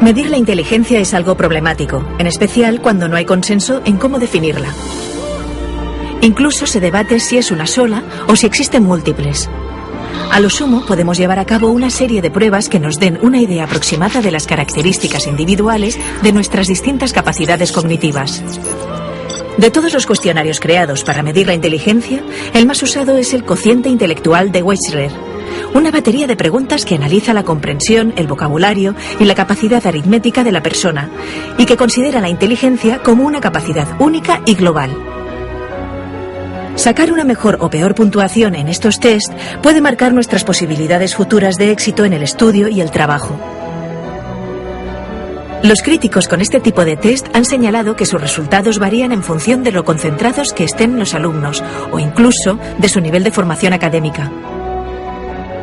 Medir la inteligencia es algo problemático, en especial cuando no hay consenso en cómo definirla. Incluso se debate si es una sola o si existen múltiples. A lo sumo, podemos llevar a cabo una serie de pruebas que nos den una idea aproximada de las características individuales de nuestras distintas capacidades cognitivas. De todos los cuestionarios creados para medir la inteligencia, el más usado es el cociente intelectual de Wechsler, una batería de preguntas que analiza la comprensión, el vocabulario y la capacidad aritmética de la persona, y que considera la inteligencia como una capacidad única y global. Sacar una mejor o peor puntuación en estos test puede marcar nuestras posibilidades futuras de éxito en el estudio y el trabajo. Los críticos con este tipo de test han señalado que sus resultados varían en función de lo concentrados que estén los alumnos o incluso de su nivel de formación académica.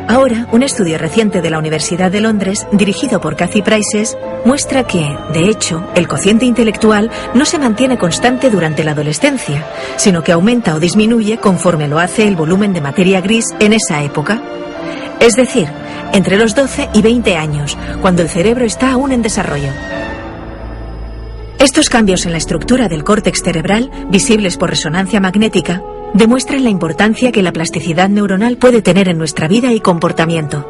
Ahora, un estudio reciente de la Universidad de Londres, dirigido por Kathy Prices, muestra que, de hecho, el cociente intelectual no se mantiene constante durante la adolescencia, sino que aumenta o disminuye conforme lo hace el volumen de materia gris en esa época. Es decir, entre los 12 y 20 años, cuando el cerebro está aún en desarrollo. Estos cambios en la estructura del córtex cerebral, visibles por resonancia magnética, demuestran la importancia que la plasticidad neuronal puede tener en nuestra vida y comportamiento.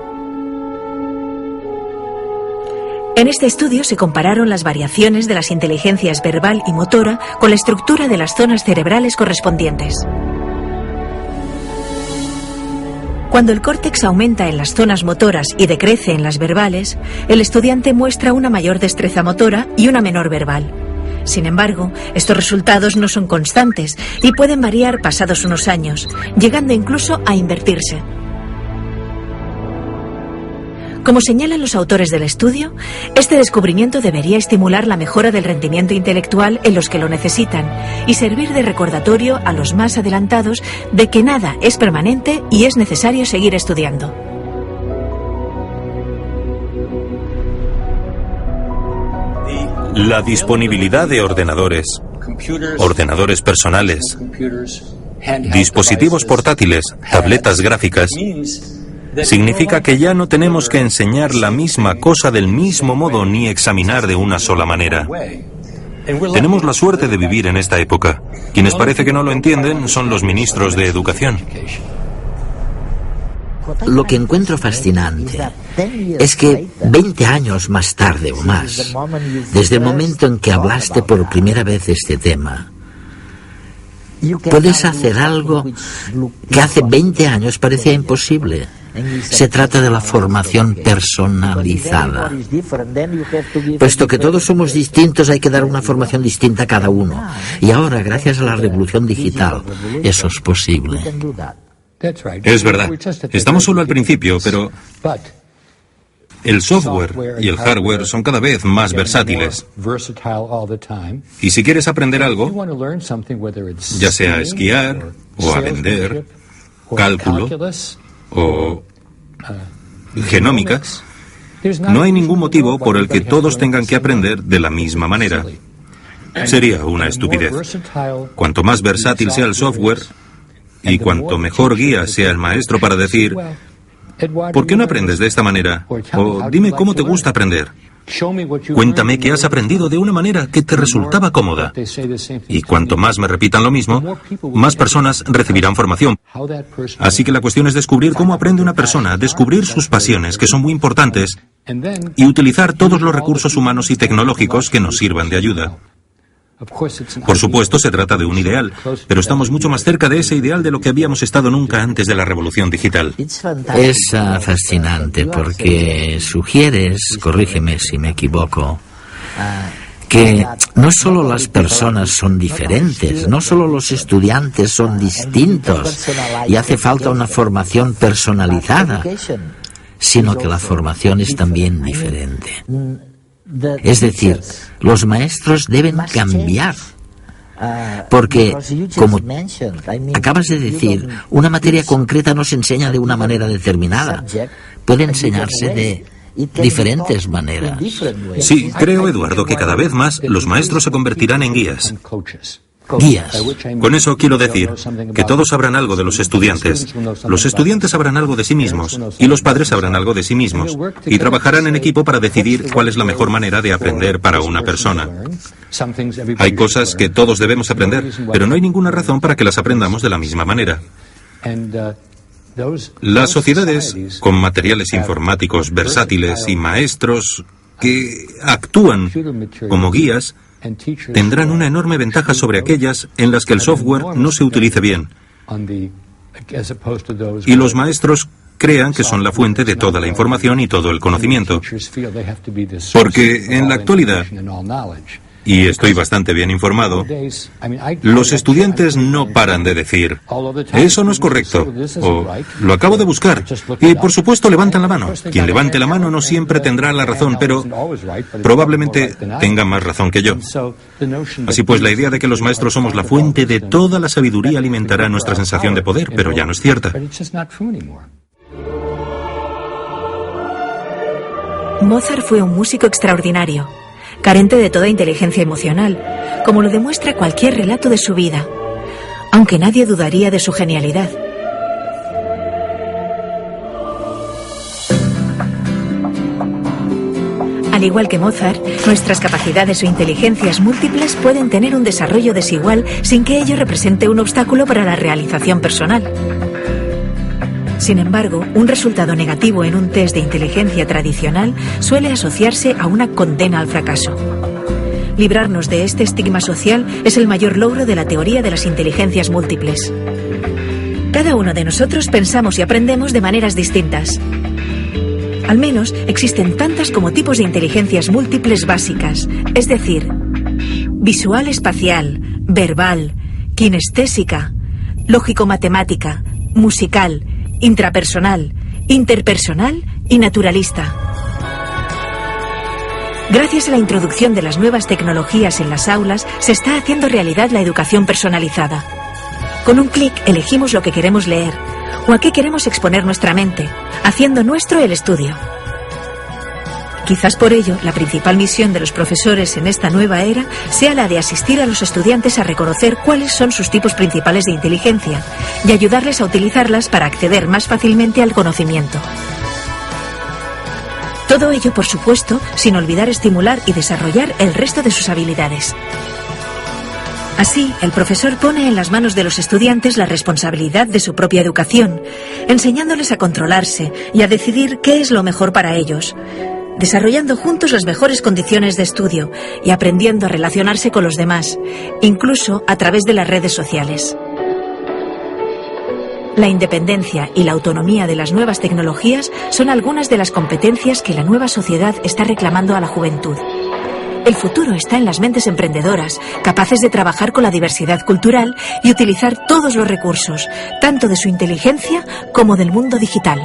En este estudio se compararon las variaciones de las inteligencias verbal y motora con la estructura de las zonas cerebrales correspondientes. Cuando el córtex aumenta en las zonas motoras y decrece en las verbales, el estudiante muestra una mayor destreza motora y una menor verbal. Sin embargo, estos resultados no son constantes y pueden variar pasados unos años, llegando incluso a invertirse. Como señalan los autores del estudio, este descubrimiento debería estimular la mejora del rendimiento intelectual en los que lo necesitan y servir de recordatorio a los más adelantados de que nada es permanente y es necesario seguir estudiando. La disponibilidad de ordenadores personales, dispositivos portátiles, tabletas gráficas, significa que ya no tenemos que enseñar la misma cosa del mismo modo ni examinar de una sola manera. Tenemos la suerte de vivir en esta época. Quienes parece que no lo entienden son los ministros de Educación. Lo que encuentro fascinante es que 20 años más tarde o más, desde el momento en que hablaste por primera vez de este tema, puedes hacer algo que hace 20 años parecía imposible. Se trata de la formación personalizada. Puesto que todos somos distintos, hay que dar una formación distinta a cada uno. Y ahora, gracias a la revolución digital, eso es posible. Es verdad. Estamos solo al principio, pero el software y el hardware son cada vez más versátiles. Y si quieres aprender algo, ya sea esquiar, o a vender, cálculo, o genómica, no hay ningún motivo por el que todos tengan que aprender de la misma manera. Sería una estupidez. Cuanto más versátil sea el software, y cuanto mejor guía sea el maestro para decir, ¿por qué no aprendes de esta manera? O dime cómo te gusta aprender. Cuéntame que has aprendido de una manera que te resultaba cómoda. Y cuanto más me repitan lo mismo, más personas recibirán formación. Así que la cuestión es descubrir cómo aprende una persona, descubrir sus pasiones, que son muy importantes, y utilizar todos los recursos humanos y tecnológicos que nos sirvan de ayuda. Por supuesto, se trata de un ideal, pero estamos mucho más cerca de ese ideal de lo que habíamos estado nunca antes de la revolución digital. Es fascinante porque sugieres, corrígeme si me equivoco, que no solo las personas son diferentes, no solo los estudiantes son distintos y hace falta una formación personalizada, sino que la formación es también diferente. Es decir, los maestros deben cambiar, porque, como acabas de decir, una materia concreta no se enseña de una manera determinada, puede enseñarse de diferentes maneras. Sí, creo, Eduardo, que cada vez más los maestros se convertirán en guías. guías. Con eso quiero decir que todos sabrán algo de los estudiantes. Los estudiantes sabrán algo de sí mismos y los padres sabrán algo de sí mismos y trabajarán en equipo para decidir cuál es la mejor manera de aprender para una persona. Hay cosas que todos debemos aprender, pero no hay ninguna razón para que las aprendamos de la misma manera. Las sociedades con materiales informáticos versátiles y maestros que actúan como guías tendrán una enorme ventaja sobre aquellas en las que el software no se utilice bien y los maestros crean que son la fuente de toda la información y todo el conocimiento. Porque en la actualidad, y estoy bastante bien informado, los estudiantes no paran de decir, eso no es correcto, o lo acabo de buscar, y por supuesto levantan la mano. Quien levante la mano no siempre tendrá la razón, pero probablemente tenga más razón que yo. Así pues, la idea de que los maestros somos la fuente de toda la sabiduría alimentará nuestra sensación de poder, pero ya no es cierta. Mozart fue un músico extraordinario, carente de toda inteligencia emocional, como lo demuestra cualquier relato de su vida, aunque nadie dudaría de su genialidad. Al igual que Mozart, nuestras capacidades o inteligencias múltiples pueden tener un desarrollo desigual sin que ello represente un obstáculo para la realización personal. Sin embargo, un resultado negativo en un test de inteligencia tradicional suele asociarse a una condena al fracaso. Librarnos de este estigma social es el mayor logro de la teoría de las inteligencias múltiples. Cada uno de nosotros pensamos y aprendemos de maneras distintas. Al menos existen tantas como tipos de inteligencias múltiples básicas, es decir, visual espacial, verbal, kinestésica, lógico-matemática, musical, intrapersonal, interpersonal y naturalista. Gracias a la introducción de las nuevas tecnologías en las aulas, se está haciendo realidad la educación personalizada. Con un clic elegimos lo que queremos leer o a qué queremos exponer nuestra mente, haciendo nuestro el estudio. Quizás por ello, la principal misión de los profesores en esta nueva era sea la de asistir a los estudiantes a reconocer cuáles son sus tipos principales de inteligencia y ayudarles a utilizarlas para acceder más fácilmente al conocimiento. Todo ello, por supuesto, sin olvidar estimular y desarrollar el resto de sus habilidades. Así, el profesor pone en las manos de los estudiantes la responsabilidad de su propia educación, enseñándoles a controlarse y a decidir qué es lo mejor para ellos, desarrollando juntos las mejores condiciones de estudio y aprendiendo a relacionarse con los demás, incluso a través de las redes sociales. La independencia y la autonomía de las nuevas tecnologías son algunas de las competencias que la nueva sociedad está reclamando a la juventud. El futuro está en las mentes emprendedoras, capaces de trabajar con la diversidad cultural y utilizar todos los recursos, tanto de su inteligencia como del mundo digital.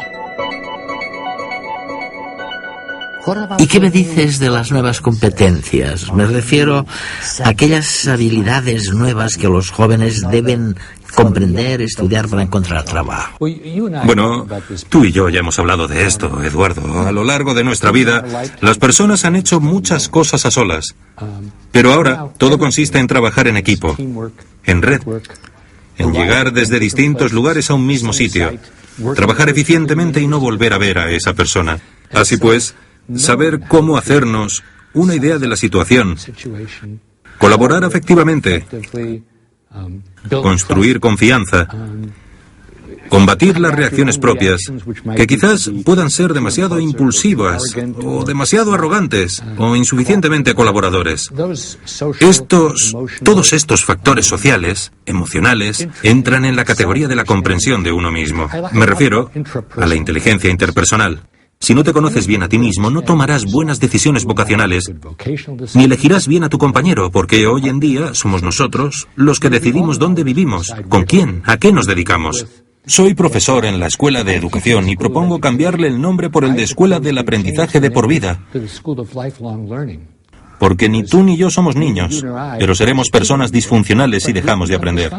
¿Y qué me dices de las nuevas competencias? Me refiero a aquellas habilidades nuevas que los jóvenes deben comprender, estudiar para encontrar trabajo. Bueno, tú y yo ya hemos hablado de esto, Eduardo. A lo largo de nuestra vida, las personas han hecho muchas cosas a solas. Pero ahora, todo consiste en trabajar en equipo, en red, en llegar desde distintos lugares a un mismo sitio, trabajar eficientemente y no volver a ver a esa persona. Así pues, saber cómo hacernos una idea de la situación, colaborar afectivamente, construir confianza, combatir las reacciones propias, que quizás puedan ser demasiado impulsivas, o demasiado arrogantes, o insuficientemente colaboradores. Todos estos factores sociales, emocionales, entran en la categoría de la comprensión de uno mismo. Me refiero a la inteligencia interpersonal. Si no te conoces bien a ti mismo, no tomarás buenas decisiones vocacionales, ni elegirás bien a tu compañero, porque hoy en día somos nosotros los que decidimos dónde vivimos, con quién, a qué nos dedicamos. Soy profesor en la Escuela de Educación y propongo cambiarle el nombre por el de Escuela del Aprendizaje de por vida. Porque ni tú ni yo somos niños, pero seremos personas disfuncionales si dejamos de aprender.